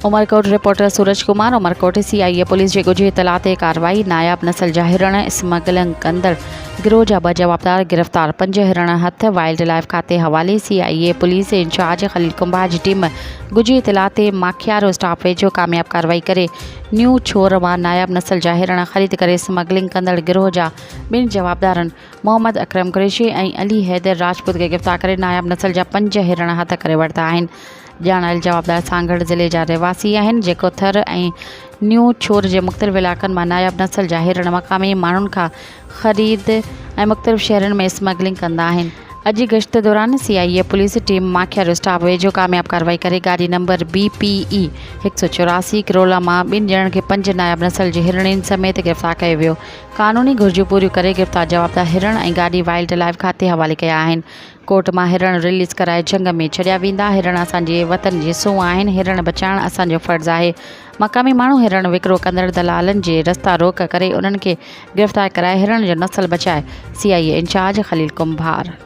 Umarkot reporter Suraj Kumar. Umarkot CIA police जे ॻुझे इतला ते कार्रवाई। नायाब नस्ल जा हिरण स्मगलिंग कंदड़ गिरोह जा 2 जवाबदार गिरफ़्तार। 5 हिरण हथ वाइल्ड लाइफ खाते हवाले। CIA पुलिस इंचार्ज खलील कुंभार जी टीम ॻुझी इतला ते माखियारो स्टाफ वेझो कामयाब कार्रवाई करे न्यू छोर मां नायाब नस्ल जा हिरण ख़रीद करे स्मगलिंग कंदड़ गिरोह जा 2 जवाबदारनि मोहम्मद अकरम कुरैशी ऐं अली हैदर राजपूत खे गिरफ़्तार करे नायाब नस्ल जा 5 हिरण हथ करे वरिता आहिनि। ॼाणायल जवाबदार सांगड़ ज़िले जा रहवासी आहिनि जेको थर ऐं न्यू छोर जे मुख़्तलिफ़ इलाइक़नि मां नायाब नस्ल जा हिरण मक़ामी माण्हुनि खां ख़रीद ऐं मुख़्तलिफ़ शहरनि में स्मगलिंग कंदा आहिनि। अॼु गश्त दौरान CIA पुलिस टीम माखियारो स्टाफ वेझो कामयाब कार्रवाई करे गाॾी नंबर BPE 184 किरोला मां 2 ॼणनि खे 5 नायाब नस्ल जे हिरणनि समेत गिरफ़्तार कयो वियो। क़ानूनी घुर्जूं पूरियूं करे गिरफ़्तार जवाबदार हिरण ऐं गाॾी वाइल्ड लाइफ खाते हवाले कया आहिनि। कोर्ट मां हिरण रिलीज़ कराए झंग में छॾिया वेंदा। हिरण असांजे वतन जी सूंह आहिनि। हिरण बचाइण असांजो फ़र्ज़ु आहे। मक़ामी माण्हू हिरण विकिरो कंदड़ दलालनि जे रस्ता रोक करे उन्हनि खे गिरफ़्तार कराए हिरण जो नस्ल बचाए। CIA इंचार्ज खलील कुंभार।